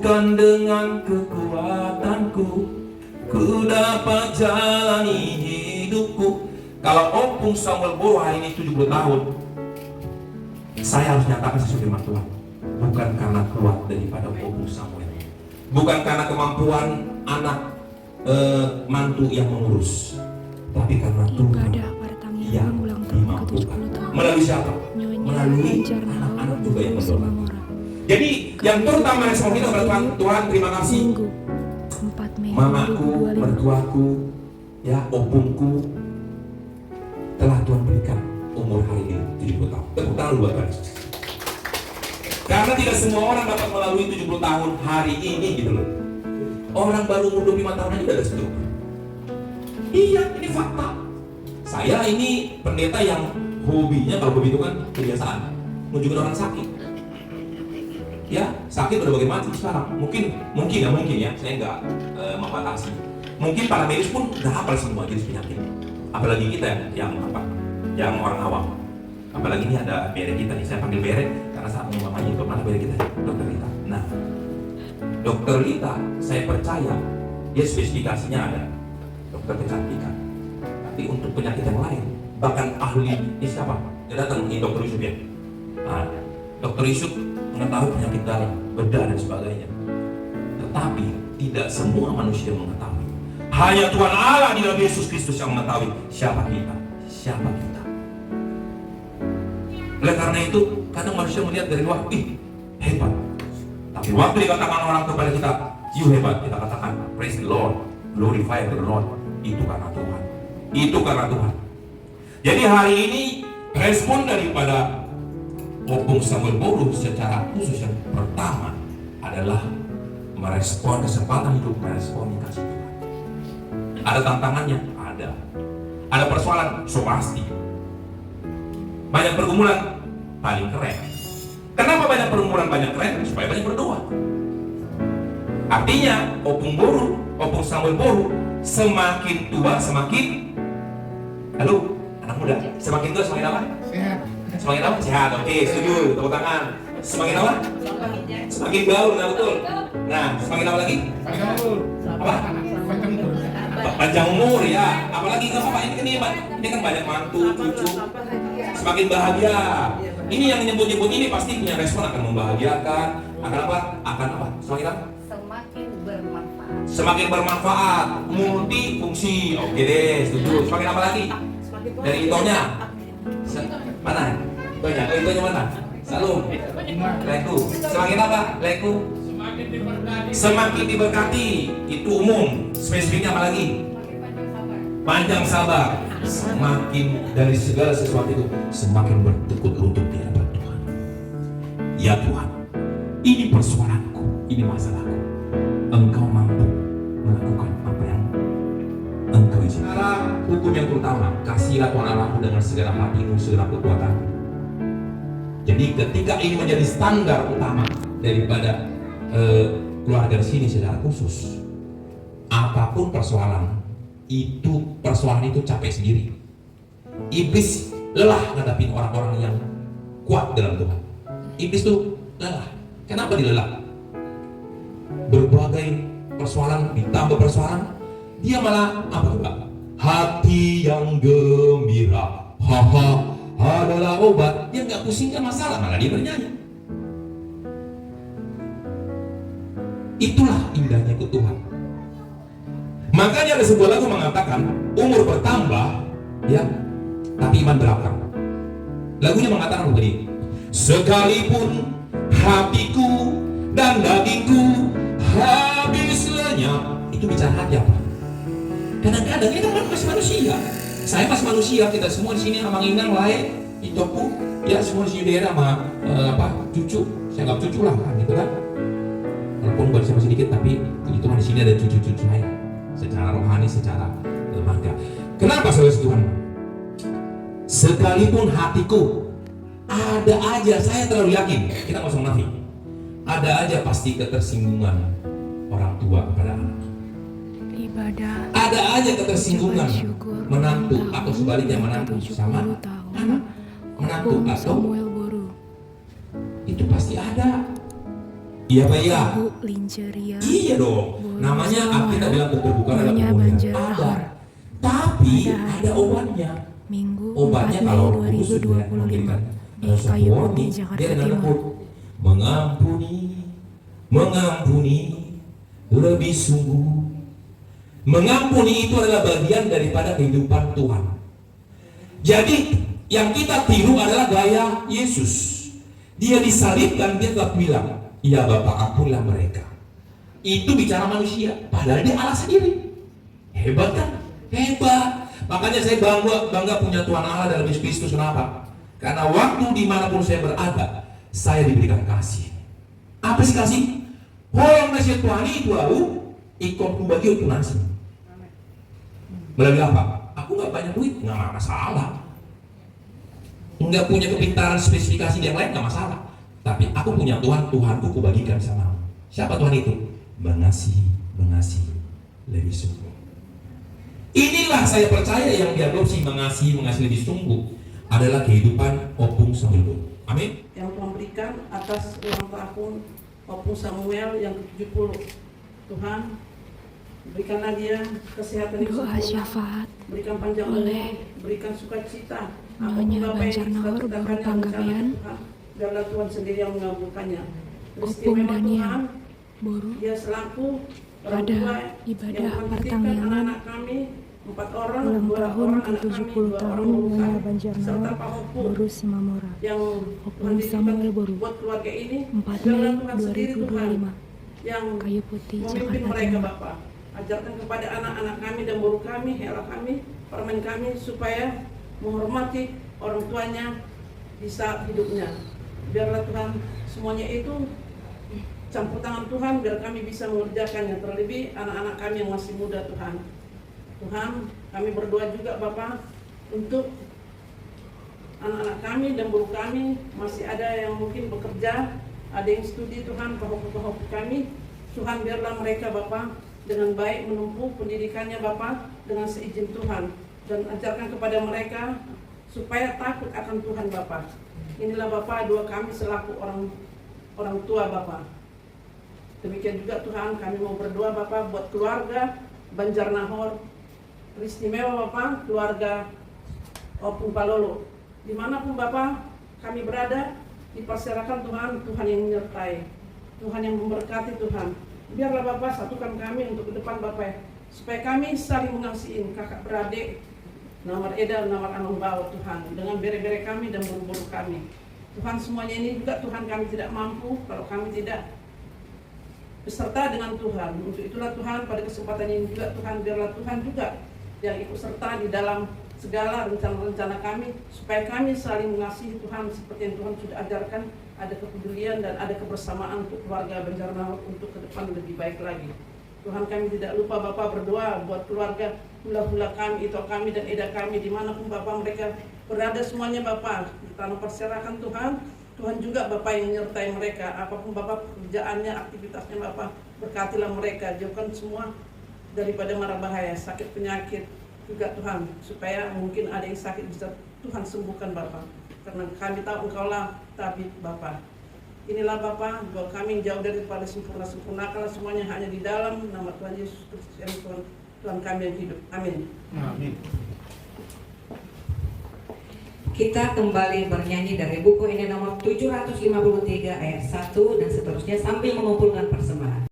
bukan dengan kekuatanku ku dapat jalani hidupku. Kalau Opung Samuel Boru hari ini 70 tahun, saya harus nyatakan sesuai firman Tuhan. Bukan karena kuat daripada Opung Samuel, bukan karena kemampuan anak mantu yang mengurus, tapi karena Tuhan yang dimampukan. Melalui siapa? Melalui anak-anak juga yang mendorong. Jadi yang terutama respon kita adalah Tuhan, terima kasih mamaku, mertuaku, ya, opungku telah Tuhan berikan umur hari ini 70 tahun. Tepuk tangan buat Tuhan. Karena tidak semua orang dapat melalui 70 tahun hari ini gitu loh. Orang baru umur 25 tahun aja udah ada stroke. Iya, ini fakta. Saya ini pendeta yang hobinya, kalau hobi itu kan kebiasaan, nunjukin orang sakit. Ya, sakit berbagai macam sekarang. Mungkin ya, saya nggak membatasi. Mungkin para medis pun udah hafal semua jenis penyakit. Apalagi kita yang orang awam. Apalagi ini ada bere kita nih, saya panggil bere karena saat mamanya itu mana bere kita, Dokter Lita. Nah, Dokter Lita, saya percaya dia spesifikasinya ada dokter kecantikan. Tapi untuk penyakit yang lain, bahkan ahli ini siapa? Dia datang ini Dokter Yusuf ya. Nah, Dokter Yusuf mengetahui penyakit dalam, bedah dan sebagainya. Tetapi tidak semua manusia mengetahui. Hanya Tuhan Allah di dalam Yesus Kristus yang mengetahui siapa kita. Oleh karena itu, kadang manusia melihat dari luar, ih, hebat. Tapi waktu dikatakan orang kepada kita, you hebat, kita katakan, praise the Lord, glorify the Lord. Itu karena Tuhan. Jadi hari ini respon daripada Opung Samuel Boru secara khusus yang pertama adalah merespon kesempatan hidup, merespon kasih Tuhan. Ada tantangannya? Ada persoalan? So pasti. Banyak pergumulan? Paling keren. Kenapa banyak pergumulan, banyak keren? Supaya banyak berdoa. Artinya Opung Samuel Boru semakin tua semakin, halo anak muda, semakin tua semakin apa? Sehat. Semakin apa? Sehat. Oke, setuju. Tepuk tangan. Semakin apa? Semakin gaul. Nah, betul. Nah, semakin apa lagi? Apa? Panjang umur ya. Apalagi nggak apa-apa. Ini kan banyak mantu, cucu. Semakin bahagia. Ini yang nyebut-nyebut ini pasti punya respon, akan membahagiakan. Akan apa? Semakin apa? Semakin bermanfaat. Multifungsi. Oke deh, setuju. Semakin apa lagi? Dari itonya. Mana? Itonya mana? Salum. Leku. Semakin apa? Leku. Semakin diberkati. Itu umum. Spesifiknya apa lagi? Panjang sabar. Semakin dari segala sesuatu itu semakin bertekuk lutut di hadapan Tuhan. Ya Tuhan, ini persoalanku, ini masalahku. Engkau mampu melakukan apa yang Engkau izinkan. Cara hukum yang terutama, kasihilah Tuhan Allahmu dengan segala hatimu, segala kekuatanmu. Jadi ketika ini menjadi standar utama daripada keluarga di sini secara khusus, apapun persoalan itu capek sendiri. Iblis lelah ngadapin orang-orang yang kuat dalam Tuhan. Iblis tuh lelah. Kenapa dia lelah? Berbagai persoalan ditambah persoalan, dia malah apa coba? Hati yang gembira, adalah obat. Dia nggak pusingkan masalah, malah dia bernyanyi. Itulah indahnya ikut Tuhan. Makanya ada sebuah lagu mengatakan umur bertambah, ya, tapi iman belakang. Lagunya mengatakan begini: sekalipun hatiku dan dagingku habis lenyap. Itu bicara hati apa? Kadang-kadang kita masih manusia. Saya masih manusia. Kita semua di sini sama Inang, Lae, Itoku, ya semua di sini daerah sama cucu. Saya anggap cucu lah, kan, gitu kan? Walaupun bukan saya masih sedikit, tapi puji Tuhan di sini ada cucu-cucu saya. Secara rohani, secara lembaga. Kenapa saudara Tuhan? Sekalipun hatiku ada aja, saya terlalu yakin, kita nggak usah munafik, ada aja pasti ketersinggungan orang tua kepada anak. Ada aja ketersinggungan menantu atau sebaliknya menantu sama anak, menantu atau itu pasti ada. Iya Pak ya. Ibu Linceria. Iya dong. Namanya kita bilang terbuka adalah ada. Tapi ada obatnya. Minggu Obatnya 4 kalau Mei 2025 di Kayu Putih, Jakarta Timur. Mengampuni lebih sungguh. Mengampuni itu adalah bagian daripada kehidupan Tuhan. Jadi yang kita tiru adalah gaya Yesus. Dia disalibkan, dia tetap bilang, "Ya Bapa, ampunilah mereka." Itu bicara manusia, padahal dia Allah sendiri. Hebat kan? Hebat. Makanya saya bangga punya Tuhan Allah dalam Yesus Kristus. Kenapa? Karena waktu dimanapun saya berada, saya diberikan kasih. Apa sih kasih? Holong nasi Tuhan itu ikut bagi itu nasi. Melalui apa? Aku nggak banyak duit, nggak masalah. Nggak punya kepintaran spesifikasi yang lain, nggak masalah. Tapi aku punya Tuhan, Tuhanku kubagikan sama. Siapa Tuhan itu? Mengasihi lebih sungguh. Inilah saya percaya yang diadopsi mengasihi lebih sungguh adalah kehidupan Opung Samuel. Amin. Yang Tuhan berikan atas ulang tahun Opung Samuel yang ke-70. Tuhan berikanlah dia kesehatan yang Doa syafaat berikan panjang umur, berikan sukacita. Nyonya Banjarnahor Baru Panggabean, biarlah Tuhan sendiri yang mengabulkannya. Opung Daniel Boru Dia selaku orang pada tua ibadah yang menitipkan pertanggihan anak-anak kami 4 orang, ulang 2 tahun orang anak kami, ke-70 2 tahun orang Nyonya serta Banjarnahor Pak Opung Boru Simamora. yang Opung Samuel Boru, buat keluarga ini 4 biarlah Mei Tuhan sendiri Tuhan 2025 yang Kayu Putih, memimpin Jakarta mereka Timur. Bapak. Ajarkan kepada anak-anak kami dan guru kami, hela kami, permen kami supaya menghormati orang tuanya di saat hidupnya. Biarlah Tuhan semuanya itu campur tangan Tuhan biar kami bisa mengerjakannya, terlebih anak-anak kami yang masih muda Tuhan. Tuhan, kami berdoa juga Bapak untuk anak-anak kami dan guru kami, masih ada yang mungkin bekerja, ada yang studi Tuhan, pahok-pahok kami. Tuhan biarlah mereka Bapak dengan baik menempuh pendidikannya Bapak dengan seizin Tuhan, dan ajarkan kepada mereka supaya takut akan Tuhan Bapak. Inilah Bapak doa kami selaku orang tua Bapak. Demikian juga Tuhan, kami mau berdoa Bapak buat keluarga Banjarnahor istimewa Bapak, keluarga Opung Palolo. Dimanapun Bapak kami berada, dipersilakan Tuhan, Tuhan yang menyertai, Tuhan yang memberkati Tuhan. Biarlah Bapak satukan kami untuk ke depan Bapak, supaya kami saling mengasihi kakak beradik, namar Eda, namar Anong Bau Tuhan, dengan bere-bere kami dan buru-buru kami. Tuhan semuanya ini juga Tuhan kami tidak mampu kalau kami tidak beserta dengan Tuhan. Untuk itulah Tuhan pada kesempatan ini juga Tuhan, biarlah Tuhan juga yang ikut serta di dalam segala rencana-rencana kami, supaya kami saling mengasihi Tuhan seperti yang Tuhan sudah ajarkan, ada kepedulian dan ada kebersamaan untuk keluarga Banjarnahor untuk ke depan lebih baik lagi. Tuhan, kami tidak lupa Bapak berdoa buat keluarga hula-hula kami, itu kami dan Eda kami, dimanapun Bapak mereka berada semuanya Bapak, kita perserahkan Tuhan. Tuhan juga Bapak yang menyertai mereka, apapun Bapak pekerjaannya, aktivitasnya Bapak, berkatilah mereka, jauhkan semua daripada mara bahaya, sakit penyakit juga Tuhan, supaya mungkin ada yang sakit bisa Tuhan sembuhkan Bapak, karena kami tahu Engkaulah tabib Bapak. Inilah Bapak, doa kami jauh daripada sempurnakanlah semuanya hanya di dalam nama Tuhan Yesus Kristus yang Tuhan kami yang hidup. Amin. Amin. Kita kembali bernyanyi dari buku ini nomor 753 ayat 1 dan seterusnya sambil mengumpulkan persembahan.